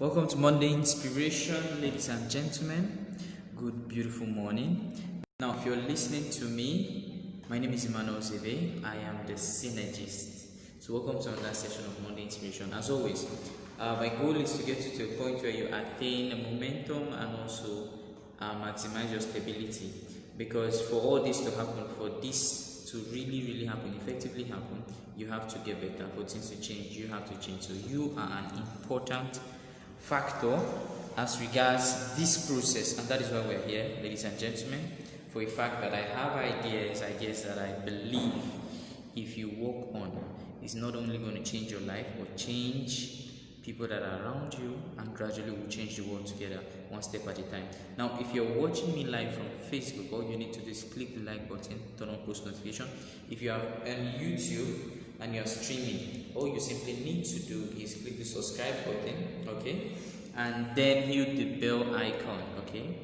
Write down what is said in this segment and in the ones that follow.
Welcome to Monday Inspiration, ladies and gentlemen. Good, beautiful morning. Now, if you're listening to me, my name is Immanuel Zever. I am the Synergist. So, welcome to another session of Monday Inspiration. As always, my goal is to get you to a point where you attain momentum and also maximize your stability. Because for all this to happen, for this to really happen, effectively happen, you have to get better. For things to change, you have to change. So, you are an important factor as regards this process, and that is why we're here, ladies and gentlemen, for a fact that I have ideas that I believe if you work on, it's not only going to change your life but change people that are around you, and gradually will change the world together, one step at a time. Now, if you're watching me live from Facebook, all you need to do is click the like button, turn on post notification. If you are on YouTube and you're streaming, all you simply need to do is click the subscribe button, okay, and then hit the bell icon, okay,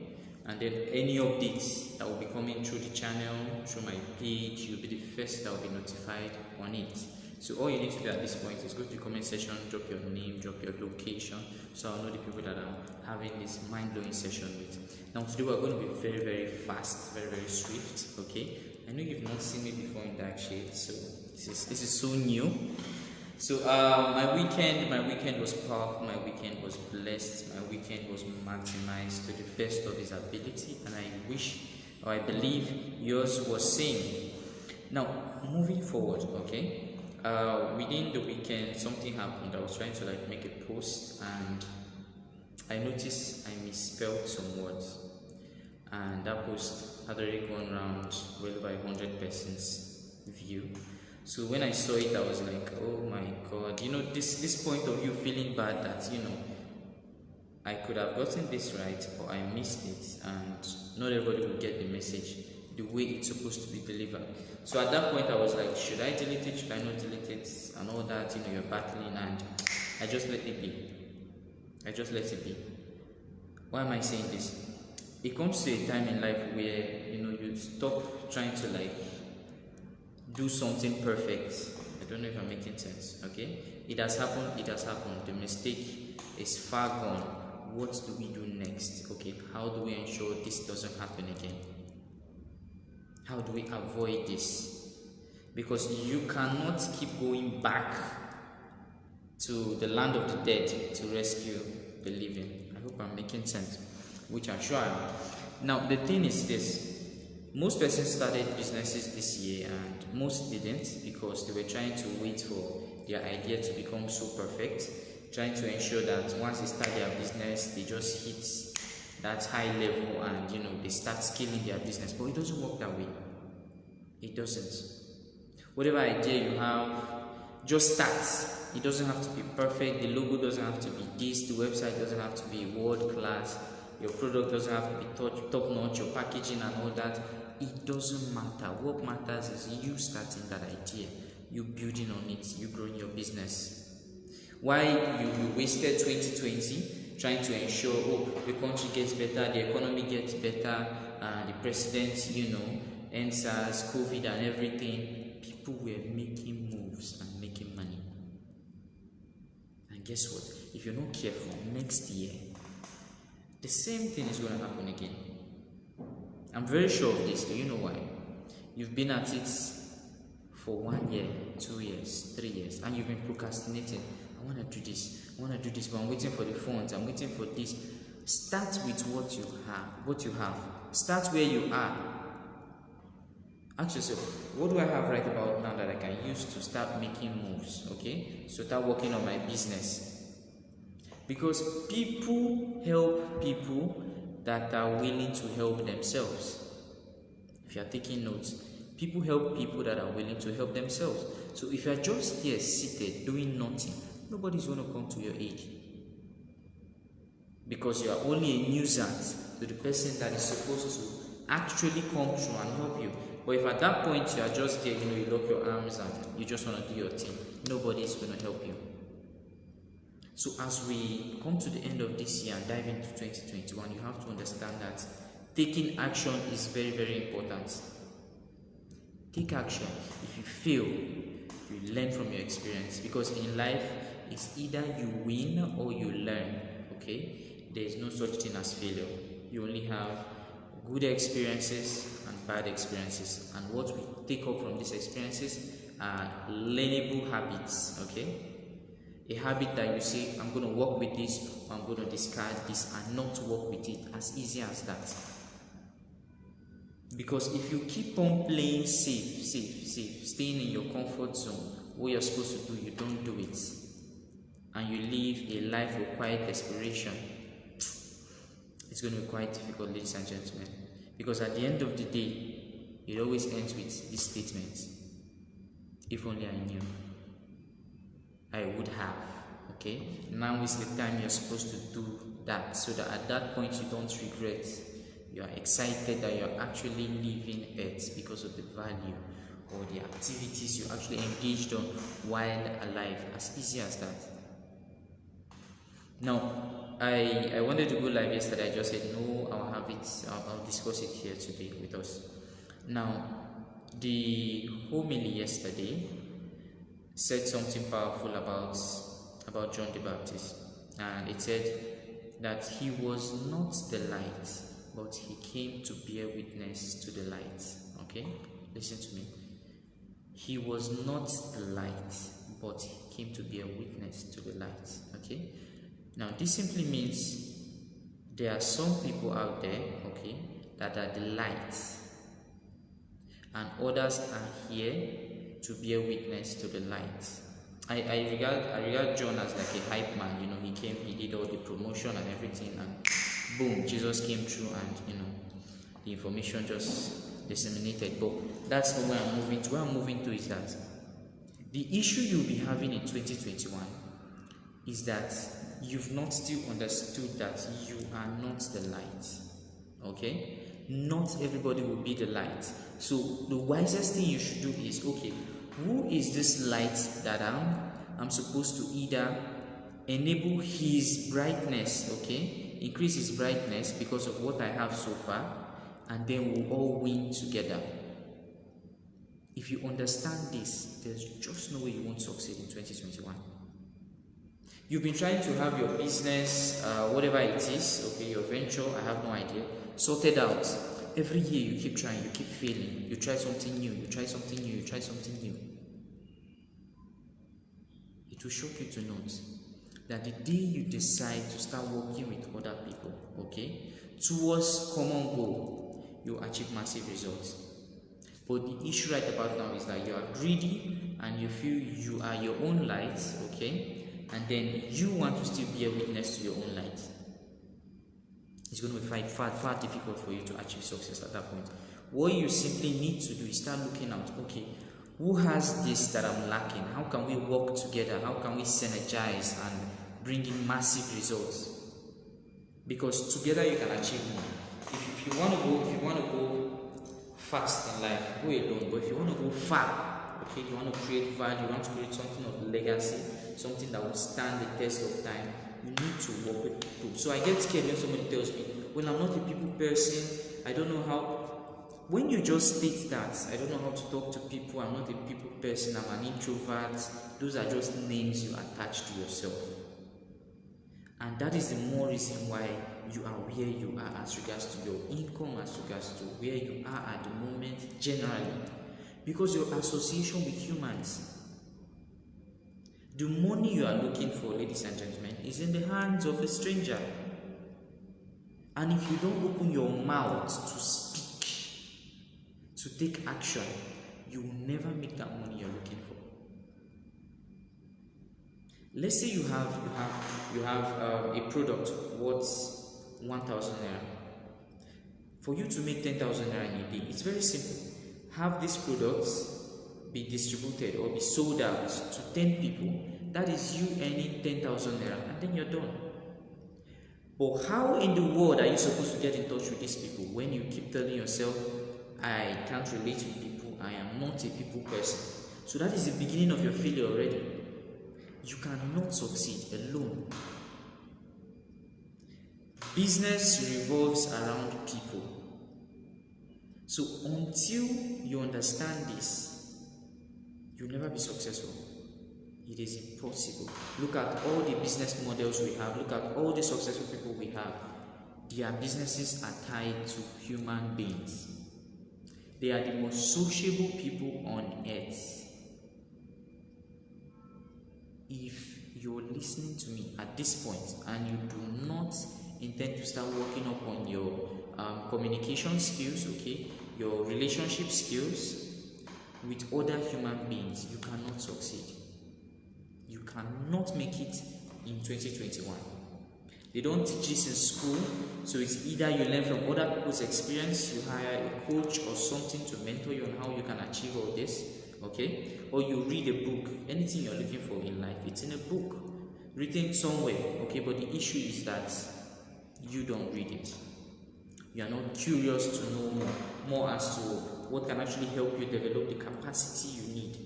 and then any updates that will be coming through the channel, through my page, you'll be the first that will be notified on it. So all you need to do at this point is go to the comment section, drop your name, drop your location, so I'll know the people that I'm having this mind-blowing session with. Now today we're going to be very fast, very swift, okay. I know you've not seen me before in dark shade, so this is so new. So my weekend was powerful, my weekend was blessed, my weekend was maximized to the best of its ability, and I believe yours was same. Now moving forward, okay. Within the weekend something happened. I was trying to make a post and I noticed I misspelled some words, and that post had already gone around well over 100 persons view. So when I saw it, I was like, oh my god, this point of you feeling bad that I could have gotten this right or I missed it, and not everybody will get the message the way it's supposed to be delivered. So at that point I was like, should I delete it, should I not delete it, and all that, you're battling, and I just let it be. Why am I saying this? It comes to a time in life where you stop trying to do something perfect. I don't know if I'm making sense, okay? It has happened, the mistake is far gone. What do we do next? Okay, how do we ensure this doesn't happen again? How do we avoid this? Because you cannot keep going back to the land of the dead to rescue the living. I hope I'm making sense, which I'm sure I am. Now, the thing is this. Most persons started businesses this year and most didn't, because they were trying to wait for their idea to become so perfect, trying to ensure that once they start their business, they just hit that high level and they start scaling their business. But it doesn't work that way. It doesn't. Whatever idea you have, just start. It doesn't have to be perfect. The logo doesn't have to be this. The website doesn't have to be world class. Your product doesn't have to be top notch. Your packaging and all that. It doesn't matter. What matters is you starting that idea, you building on it, you growing your business. Why you wasted 2020 trying to ensure the country gets better, the economy gets better, the president answers COVID and everything. People were making moves and making money. And guess what? If you're not careful, next year the same thing is going to happen again. I'm very sure of this. Do you know why? You've been at it for 1 year, 2 years, 3 years, and you've been procrastinating. I want to do this, but I'm waiting for the funds, I'm waiting for this. Start with what you have. Start where you are. Ask yourself, what do I have right about now that I can use to start making moves, okay? So start working on my business. Because people help people that are willing to help themselves. If you are taking notes, people help people that are willing to help themselves. So if you are just there seated doing nothing, nobody's going to come to your aid. Because you are only a nuisance to the person that is supposed to actually come through and help you. But if at that point you are just there, you lock your arms and you just want to do your thing, nobody is going to help you. So as we come to the end of this year and dive into 2021, you have to understand that taking action is very important. Take action. If you fail, you learn from your experience, because in life it's either you win or you learn. okay? There is no such thing as failure. You only have good experiences and bad experiences, and what we take up from these experiences are learnable habits, okay? A habit that you say, I'm going to work with this, or I'm going to discard this, and not work with it, as easy as that. Because if you keep on playing safe, staying in your comfort zone, what you're supposed to do, you don't do it, and you live a life of quiet desperation, it's going to be quite difficult, ladies and gentlemen. Because at the end of the day, it always ends with this statement: if only I knew, I would have. Okay, now is the time you're supposed to do that, so that at that point you don't regret. You are excited that you're actually leaving it because of the value or the activities you actually engaged on while alive. As easy as that. Now, I wanted to go live yesterday. I just said no, I'll have it, I'll discuss it here today with us. Now, the homily yesterday said something powerful about John the Baptist, and it said that he was not the light, but he came to bear witness to the light. Okay, listen to me. He was not the light, but he came to bear witness to the light. Okay, now this simply means there are some people out there, okay, that are the light, and others are here to bear witness to the light. I regard John as like a hype man. You know, he came, he did all the promotion and everything, and boom, Jesus came through, and the information just disseminated. But that's not where I'm moving to. Where I'm moving to is that the issue you'll be having in 2021 is that you've not still understood that you are not the light. Okay? Not everybody will be the light. So the wisest thing you should do is, okay, who is this light that I'm supposed to either enable his brightness, okay, increase his brightness because of what I have so far, and then we'll all win together. If you understand this, there's just no way you won't succeed in 2021. You've been trying to have your business, whatever it is, okay, your venture, I have no idea, sorted out. Every year you keep trying, you keep failing. You try something new, you try something new, you try something new. It will shock you to note that the day you decide to start working with other people, okay, towards common goal, you achieve massive results. But the issue right about now is that you are greedy and you feel you are your own light, okay, and then you want to still be a witness to your own light. It's going to be far difficult for you to achieve success at that point. What you simply need to do is start looking at, okay, who has this that I'm lacking? How can we work together? How can we synergize and bring in massive results? Because together you can achieve more. If you want to go fast in life, go alone. But if you want to go far, okay, you want to create value, you want to create something of legacy, something that will stand the test of time, you need to work with people. So I get scared when somebody tells me, well, I'm not a people person, I don't know how. When you just state that, I don't know how to talk to people, I'm not a people person, I'm an introvert, those are just names you attach to yourself. And that is the more reason why you are where you are as regards to your income, as regards to where you are at the moment generally. Because your association with humans. The money you are looking for, ladies and gentlemen, is in the hands of a stranger. And if you don't open your mouth to speak, to take action, you will never make that money you're looking for. Let's say you have a product worth 1,000 naira. For you to make 10,000 naira in a day, it's very simple. Have these products be distributed or be sold out to 10 people. That is you earning 10,000 naira, and then you're done. But how in the world are you supposed to get in touch with these people when you keep telling yourself, I can't relate with people, I am not a people person? So that is the beginning of your failure already. You cannot succeed alone. Business revolves around people. So until you understand this, you'll never be successful. It is impossible. Look at all the business models we have. Look at all the successful people we have. Their businesses are tied to human beings. They are the most sociable people on earth. If you're listening to me at this point and you do not intend to start working up on your communication skills, okay, your relationship skills with other human beings, you cannot succeed. You cannot make it in 2021. They don't teach this in school, so it's either you learn from other people's experience, you hire a coach or something to mentor you on how you can achieve all this, okay? Or you read a book. Anything you're looking for in life, it's in a book, written somewhere, okay? But the issue is that you don't read it. You are not curious to know more as to what can actually help you develop the capacity you need.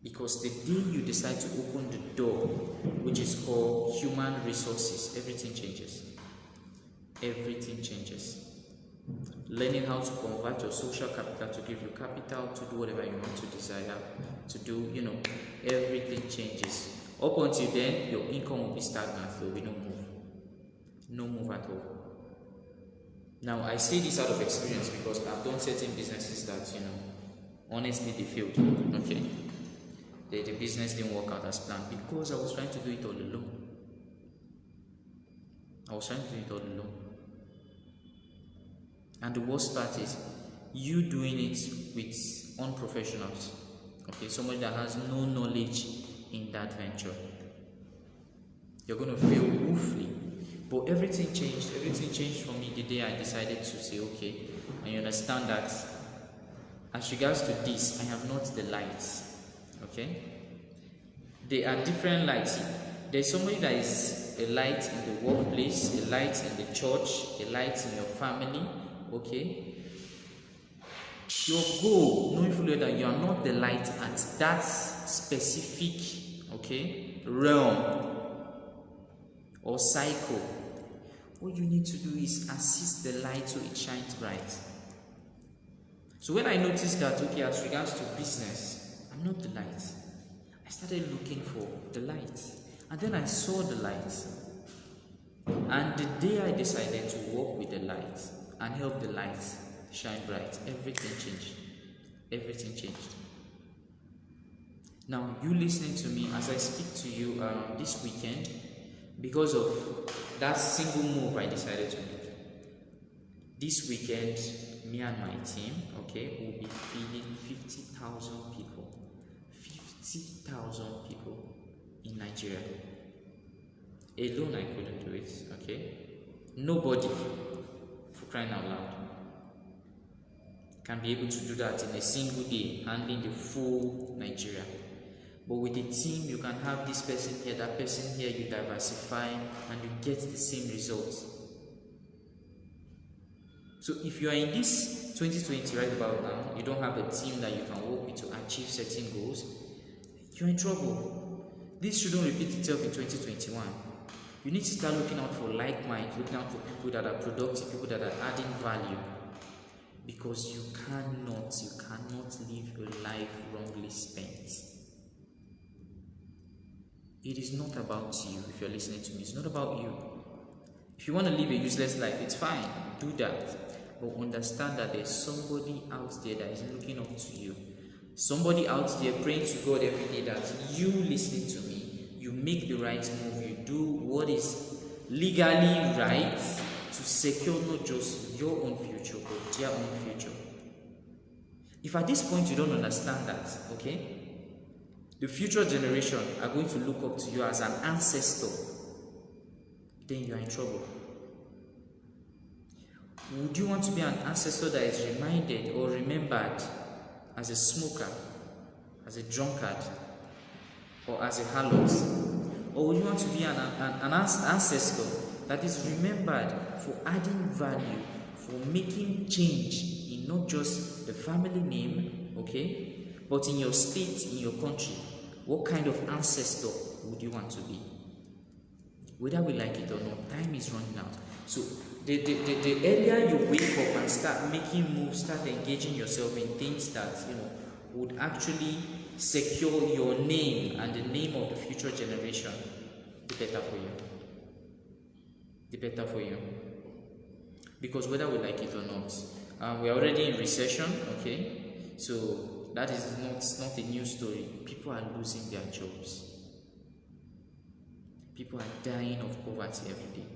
Because the day you decide to open the door, which is called human resources, everything changes. Everything changes. Learning how to convert your social capital to give you capital to do whatever you want to desire to do, everything changes. Up until then, your income will be stagnant. There will be no move. No move at all. Now, I say this out of experience because I've done certain businesses that, honestly, they failed. Okay. The business didn't work out as planned because I was trying to do it all alone. And the worst part is you doing it with unprofessionals. Okay, somebody that has no knowledge in that venture. You're going to fail woefully. But everything changed. Everything changed for me the day I decided to say, okay, and you understand that as regards to this, I have not the lights. Okay? There are different lights. There's somebody that is a light in the workplace, a light in the church, a light in your family. Okay? Your goal, knowing fully that you are not the light at that specific, realm or cycle. What you need to do is assist the light so it shines bright. So when I noticed that, as regards to business, I'm not the light, I started looking for the light. And then I saw the light. And the day I decided to work with the light and help the light shine bright, everything changed. Everything changed. Now, you listening to me as I speak to you this weekend, because of that single move I decided to make. This weekend, me and my team, will be feeding 50,000 people. 50,000 people in Nigeria. Alone, I couldn't do it, Nobody, for crying out loud, can be able to do that in a single day, handling the full Nigeria. But with a team, you can have this person here, that person here, you diversify, and you get the same results. So if you are in this 2020 right about now, you don't have a team that you can work with to achieve certain goals, you're in trouble. This shouldn't repeat itself in 2021. You need to start looking out for like minds, looking out for people that are productive, people that are adding value. Because you cannot live a life wrongly spent. It is not about you. If you're listening to me, it's not about you. If you want to live a useless life, it's fine, do that. But understand that there's somebody out there that is looking up to you. Somebody out there praying to God every day that you listening to me, you make the right move, you do what is legally right to secure not just your own future, but their own future. If at this point you don't understand that, the future generation are going to look up to you as an ancestor, then you are in trouble. Would you want to be an ancestor that is reminded or remembered as a smoker, as a drunkard, or as a harlot? Or would you want to be an ancestor that is remembered for adding value, for making change in not just the family name, but in your state, in your country? What kind of ancestor would you want to be? Whether we like it or not, time is running out. So the earlier you wake up and start making moves, start engaging yourself in things that would actually secure your name and the name of the future generation, the better for you. The better for you. Because whether we like it or not, we're already in recession, okay? So that is not a new story. People are losing their jobs. People are dying of poverty every day.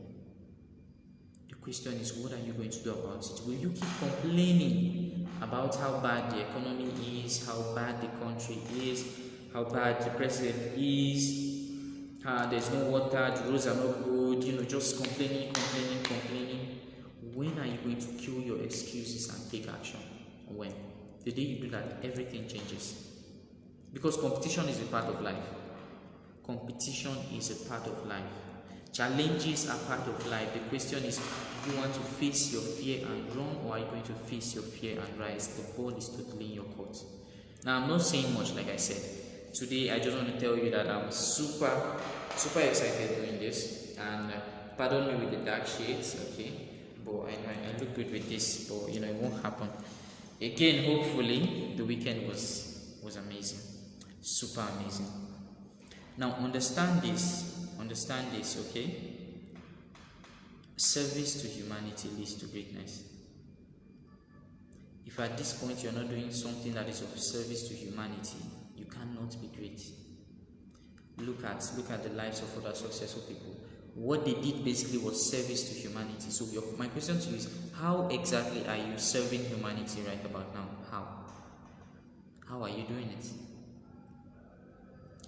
The question is, what are you going to do about it? Will you keep complaining about how bad the economy is, how bad the country is, how bad the president is, there's no water, the roads are not good, just complaining? When are you going to kill your excuses and take action? When? The day you do that, everything changes. Because competition is a part of life. Competition is a part of life. Challenges are part of life. The question is, do you want to face your fear and run, or are you going to face your fear and rise? The ball is totally in your court. Now, I'm not saying much, like I said. Today, I just want to tell you that I'm super excited doing this. And pardon me with the dark shades, okay? But I look good with this, but it won't happen. Again, hopefully, the weekend was amazing. Super amazing. Now, understand this, okay? Service to humanity leads to greatness. If at this point you're not doing something that is of service to humanity, you cannot be great. Look at the lives of other successful people. What they did basically was service to humanity. So my question to you is, how exactly are you serving humanity right about now? How are you doing it?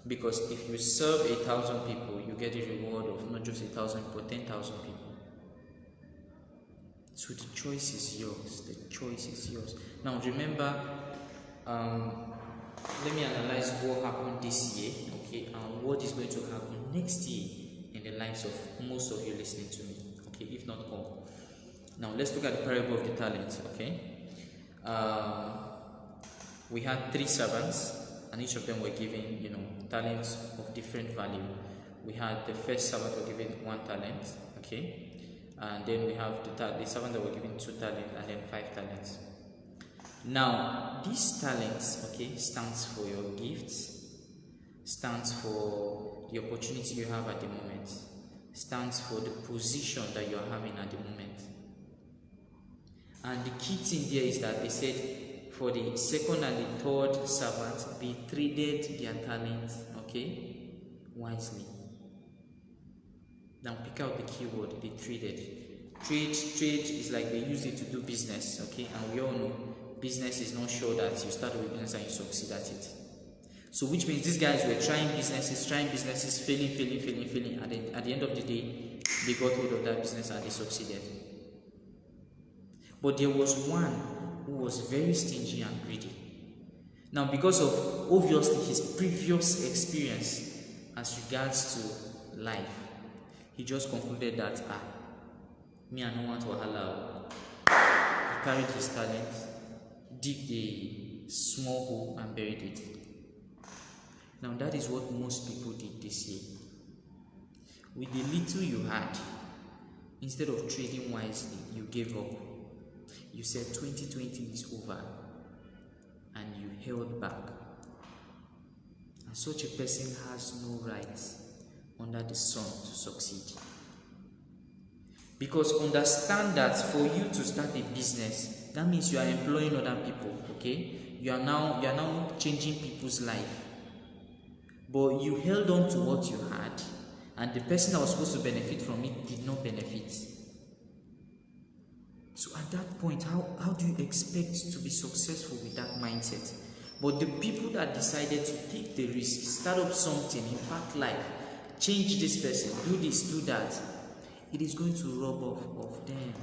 Because if you serve 1,000 people, you get a reward of not just 1,000 but 10,000 people. So the choice is yours. The choice is yours. Now remember, let me analyze what happened this year, okay, and what is going to happen next year in the lives of most of you listening to me, okay, if not all. Now let's look at the parable of the talents, okay. We had 3 servants, and each of them were given, talents of different value. We had the first servant were given 1 talent, okay, and then we have the servant that were given 2 talents, and then 5 talents. Now, these talents, okay, stands for your gifts, stands for the opportunity you have at the moment, stands for the position that you are having at the moment. And the key thing there is that they said, for the second and the third servants, they traded their talent, okay, wisely. Now pick out the key word, they traded. Trade is like they use it to do business, okay, and we all know business is not sure that you start with business and you succeed at it. So which means these guys were trying businesses, failing. At the end of the day, they got hold of that business and they succeeded. But there was one who was very stingy and greedy. Now, because of obviously his previous experience as regards to life, he just concluded that me I don't want to wahala. He carried his talent, dig a small hole and buried it. Now that is what most people did this year. With the little you had, instead of trading wisely, you gave up. You said 2020 is over, and you held back. And such a person has no right under the sun to succeed. Because understand that for you to start a business, that means you are employing other people, okay? You are now changing people's life. But you held on to what you had, and the person that was supposed to benefit from it did not benefit. So at that point, how do you expect to be successful with that mindset? But the people that decided to take the risk, start up something, impact life, change this person, do this, do that, it is going to rub off of them.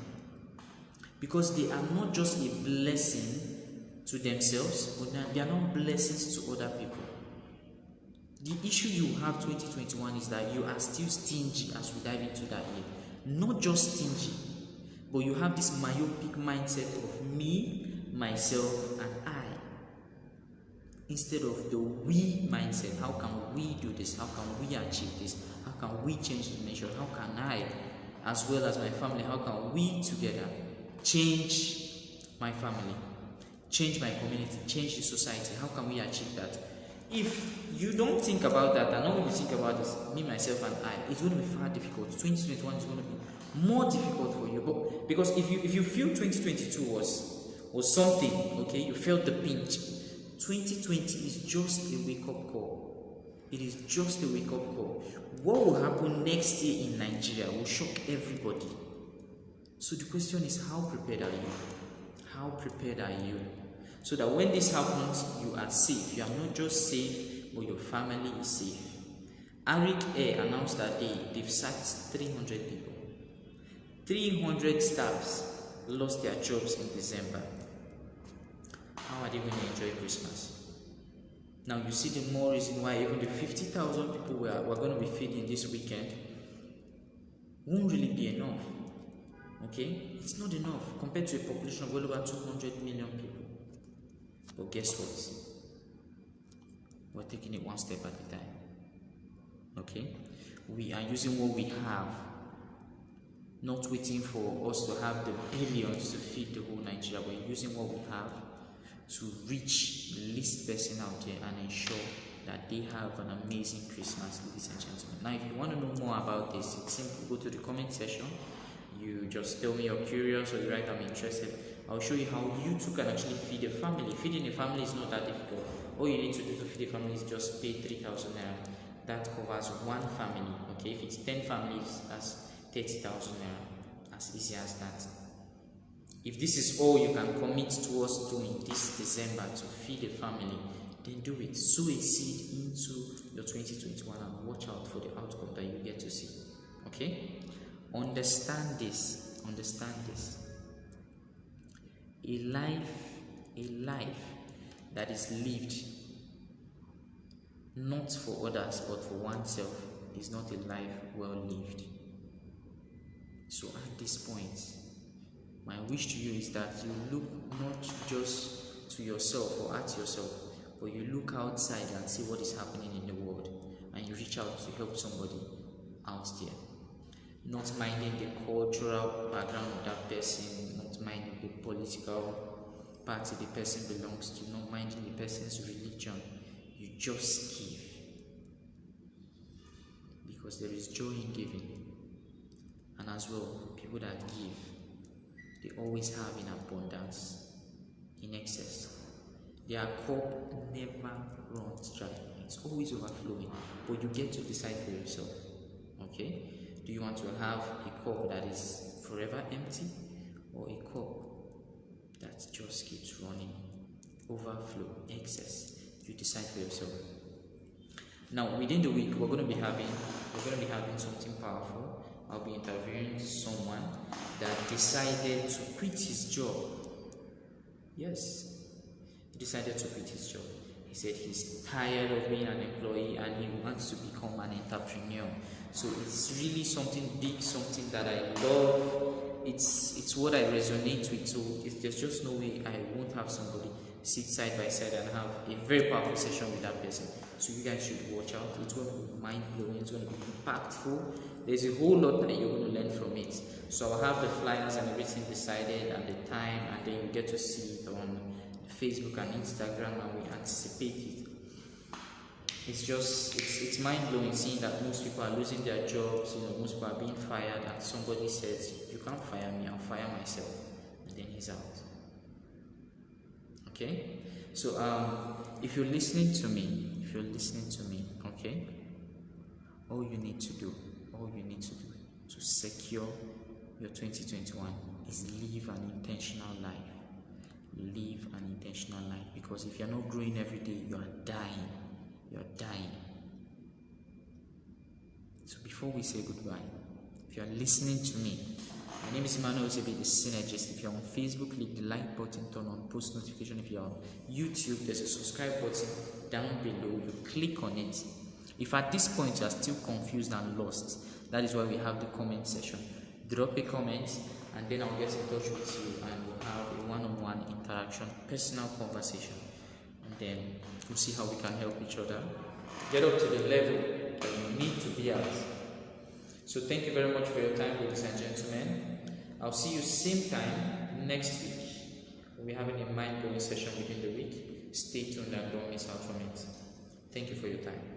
Because they are not just a blessing to themselves, but they are not blessings to other people. The issue you have 2021 is that you are still stingy as we dive into that year. Not just stingy, but you have this myopic mindset of me, myself, and I. Instead of the we mindset, how can we do this? How can we achieve this? How can we change the nation? How can I, as well as my family, how can we together change my family, change my community, change the society? How can we achieve that? If you don't think about that, and all you think about is me, myself, and I, it's going to be far difficult. 2021 is going to be more difficult for you. But because if you feel 2022 was something, okay, you felt the pinch. 2020 is just a wake-up call. It is just a wake-up call. What will happen next year in Nigeria will shock everybody. So the question is, how prepared are you? How prepared are you? So that when this happens, you are safe. You are not just safe, but your family is safe. Arik Air announced that they've sacked 300 people. 300 staffs lost their jobs in December. How are they going to enjoy Christmas? Now you see the more reason why even the 50,000 people we're going to be feeding this weekend won't really be enough. Okay? It's not enough compared to a population of well over 200 million people. But guess what? We're taking it one step at a time. Okay? We are using what we have, not waiting for us to have the billions to feed the whole Nigeria. We're using what we have to reach the least person out there and ensure that they have an amazing Christmas, ladies and gentlemen. Now, if you want to know more about this, it's simple. Go to the comment section. You just tell me you're curious, or you write I'm interested. I'll show you how you too can actually feed a family. Feeding a family is not that difficult. All you need to do to feed a family is just pay 3,000 naira. That covers one family. Okay, if it's 10 families, that's 30,000 naira. As easy as that. If this is all you can commit towards doing this December to feed a family, then do it. Sow a seed into your 2021 and watch out for the outcome that you get to see. Okay? Understand this. Understand this. A life that is lived not for others but for oneself is not a life well lived. So at this point, my wish to you is that you look not just to yourself or at yourself, but you look outside and see what is happening in the world, and you reach out to help somebody out there. Not minding the cultural background of that person, not minding the political party the person belongs to, not minding the person's religion. You just give. Because there is joy in giving. And as well, people that give, they always have in abundance, in excess. Their cup never runs dry. It's always overflowing. But you get to decide for yourself. Okay? Do you want to have a cup that is forever empty, or a cup that just keeps running? Overflow, excess. You decide for yourself. Now, within the week, we're going to be having something powerful. I'll be interviewing someone that decided to quit his job. Yes, he decided to quit his job. He said he's tired of being an employee and he wants to become an entrepreneur. So it's really something big, something that I love. It's what I resonate with. So there's just no way I won't have somebody sit side by side and have a very powerful session with that person. So you guys should watch out. It's going to be mind-blowing. It's going to be impactful. There's a whole lot that you're going to learn from it. So I'll have the flyers and everything decided and the time, and then you get to see it on Facebook and Instagram, and we anticipate it. It's mind-blowing seeing that most people are losing their jobs, most people are being fired, and somebody says, you can't fire me, I'll fire myself, and then he's out. Okay? So if you're listening to me, okay, all you need to do to secure your 2021 is live an intentional life. Live an intentional life, because if you're not growing every day, you are dying. So before we say goodbye, if you are listening to me, my name is Immanuel Zever, the Synergist. If you're on Facebook, click the like button, turn on post notification. If you're on YouTube, there's a subscribe button down below. You click on it. If at this point you are still confused and lost, that is why we have the comment section. Drop a comment, and then I'll get in touch with you, and we'll have a one-on-one interaction, personal conversation, and then we'll see how we can help each other get up to the level that you need to be at. So thank you very much for your time, ladies and gentlemen. I'll see you same time next week. We'll be having a mind-blowing session within the week. Stay tuned and don't miss out from it. Thank you for your time.